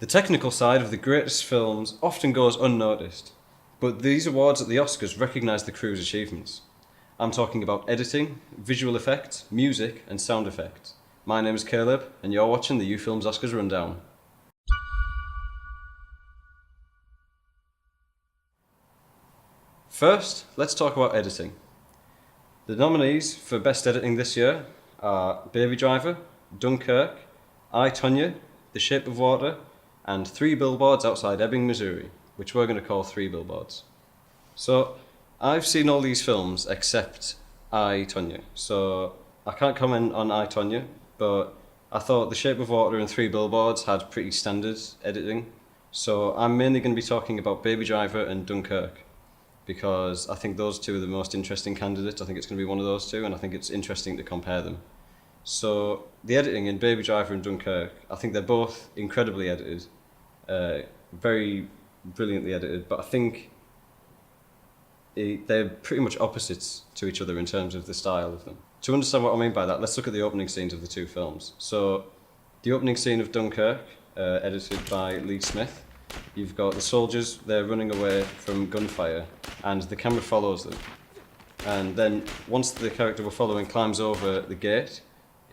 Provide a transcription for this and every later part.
The technical side of the greatest films often goes unnoticed, but these awards at the Oscars recognise the crew's achievements. I'm talking about editing, visual effects, music and sound effects. My name is Kaleb and you're watching the Ufilms Oscars Rundown. First, let's talk about editing. The nominees for Best Editing this year are Baby Driver, Dunkirk, I, Tonya, The Shape of Water, and 3 Billboards Outside Ebbing, Missouri, which we're going to call 3 Billboards. So, I've seen all these films except I, Tonya, so I can't comment on I, Tonya, but I thought The Shape of Water and 3 Billboards had pretty standard editing, so I'm mainly going to be talking about Baby Driver and Dunkirk, because I think those two are the most interesting candidates. I think it's going to be one of those two, and I think it's interesting to compare them. So, the editing in Baby Driver and Dunkirk, I think they're both incredibly edited, very brilliantly edited, but I think they're pretty much opposites to each other in terms of the style of them. To understand what I mean by that, let's look at the opening scenes of the two films. So, the opening scene of Dunkirk, edited by Lee Smith, you've got the soldiers, they're running away from gunfire, and the camera follows them. And then, once the character we're following climbs over the gate,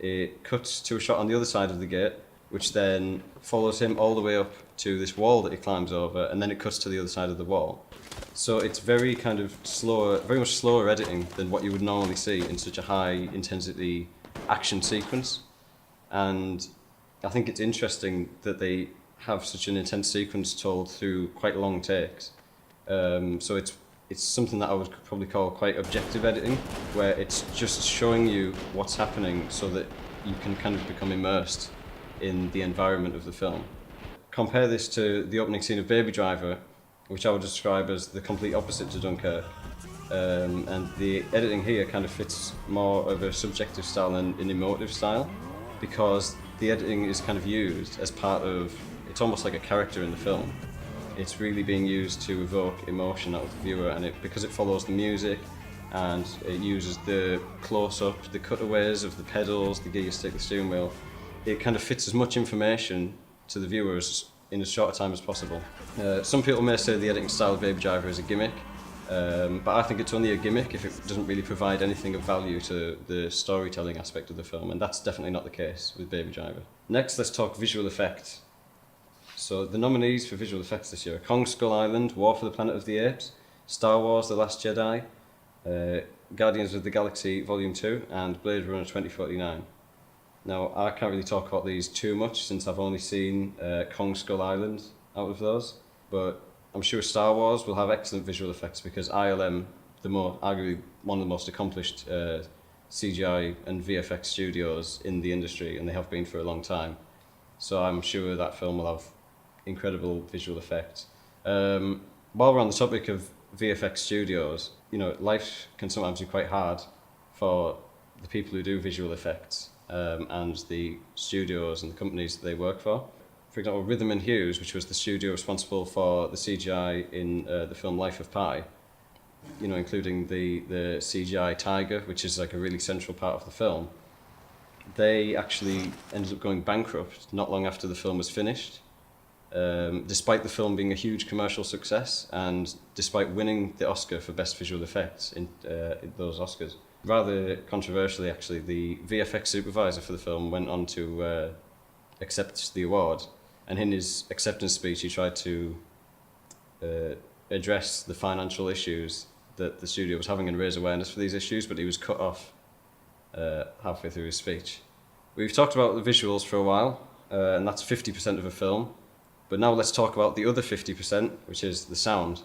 it cuts to a shot on the other side of the gate, which then follows him all the way up to this wall that he climbs over, and then it cuts to the other side of the wall. So it's very kind of slower, very much slower editing than what you would normally see in such a high intensity action sequence. And I think it's interesting that they have such an intense sequence told through quite long takes. So it's something that I would probably call quite objective editing, where it's just showing you what's happening so that you can kind of become immersed in the environment of the film. Compare this to the opening scene of Baby Driver, which I would describe as the complete opposite to Dunkirk. And the editing here kind of fits more of a subjective style than an emotive style, because the editing is kind of used as part of, it's almost like a character in the film. It's really being used to evoke emotion out of the viewer, and because it follows the music and it uses the close-up, the cutaways of the pedals, the gear you stick, the steering wheel, it kind of fits as much information to the viewers in as short a time as possible. Some people may say the editing style of Baby Driver is a gimmick, but I think it's only a gimmick if it doesn't really provide anything of value to the storytelling aspect of the film, and that's definitely not the case with Baby Driver. Next, let's talk visual effects. So the nominees for visual effects this year are Kong Skull Island, War for the Planet of the Apes, Star Wars The Last Jedi, Guardians of the Galaxy Volume 2, and Blade Runner 2049. Now, I can't really talk about these too much since I've only seen Kong Skull Island out of those, but I'm sure Star Wars will have excellent visual effects because ILM, arguably one of the most accomplished CGI and VFX studios in the industry, and they have been for a long time. So I'm sure that film will have incredible visual effects. While we're on the topic of VFX studios, you know, life can sometimes be quite hard for the people who do visual effects and the studios and the companies that they work for. For example, Rhythm and Hues, which was the studio responsible for the CGI in the film Life of Pi, you know, including the CGI tiger, which is like a really central part of the film. They actually ended up going bankrupt not long after the film was finished, despite the film being a huge commercial success and despite winning the Oscar for Best Visual Effects in those Oscars. Rather controversially, actually, the VFX supervisor for the film went on to accept the award, and in his acceptance speech he tried to address the financial issues that the studio was having and raise awareness for these issues, but he was cut off halfway through his speech. We've talked about the visuals for a while, and that's 50% of a film, but now let's talk about the other 50%, which is the sound.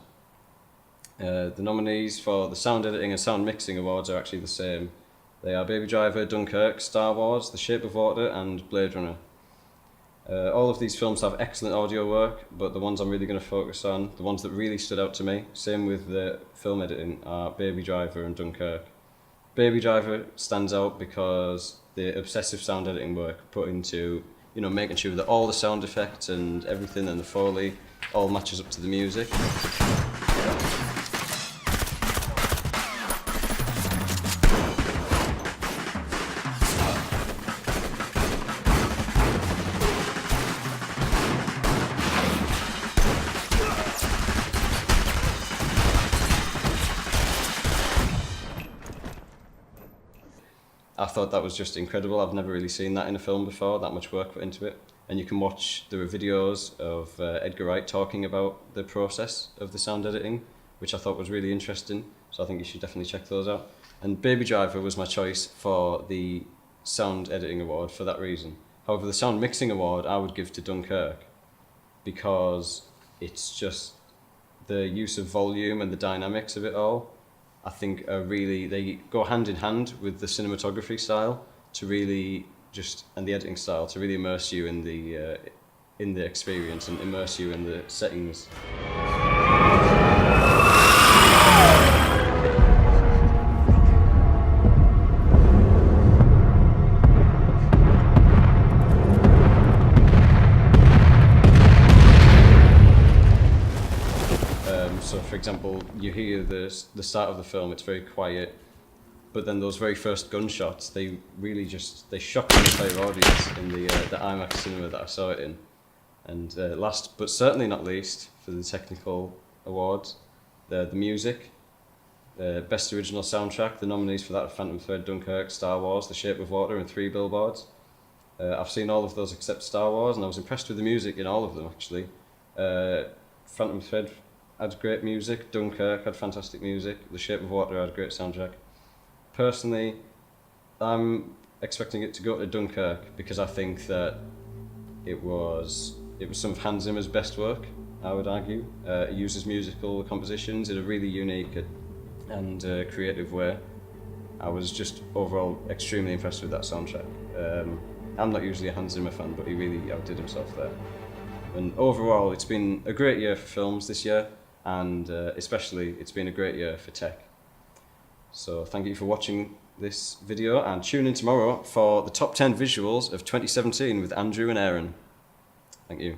The nominees for the Sound Editing and Sound Mixing Awards are actually the same. They are Baby Driver, Dunkirk, Star Wars, The Shape of Water, and Blade Runner. All of these films have excellent audio work, but the ones I'm really going to focus on, the ones that really stood out to me, same with the film editing, are Baby Driver and Dunkirk. Baby Driver stands out because the obsessive sound editing work put into, you know, making sure that all the sound effects and everything and the Foley all matches up to the music. I thought that was just incredible. I've never really seen that in a film before, that much work put into it. And you can watch, there are videos of Edgar Wright talking about the process of the sound editing, which I thought was really interesting. So I think you should definitely check those out. And Baby Driver was my choice for the sound editing award for that reason. However, the sound mixing award I would give to Dunkirk, because it's just the use of volume and the dynamics of it all, I think are really, they go hand in hand with the cinematography style to really just, and the editing style to really immerse you in the experience and immerse you in the settings. So for example, you hear the start of the film, it's very quiet, but then those very first gunshots, they really just, they shock the entire audience in the IMAX cinema that I saw it in. And last, but certainly not least, for the technical awards, the music, Best Original Soundtrack, the nominees for that are Phantom Thread, Dunkirk, Star Wars, The Shape of Water and 3 Billboards. I've seen all of those except Star Wars, and I was impressed with the music in all of them actually. Phantom Thread had great music, Dunkirk had fantastic music, The Shape of Water had a great soundtrack. Personally, I'm expecting it to go to Dunkirk because I think that it was some of Hans Zimmer's best work, I would argue. It uses musical compositions in a really unique and creative way. I was just overall extremely impressed with that soundtrack. I'm not usually a Hans Zimmer fan, but he really outdid himself there. And overall, it's been a great year for films this year, and especially it's been a great year for tech. So thank you for watching this video, and tune in tomorrow for the top 10 visuals of 2017 with Andrew and Aaron. Thank you.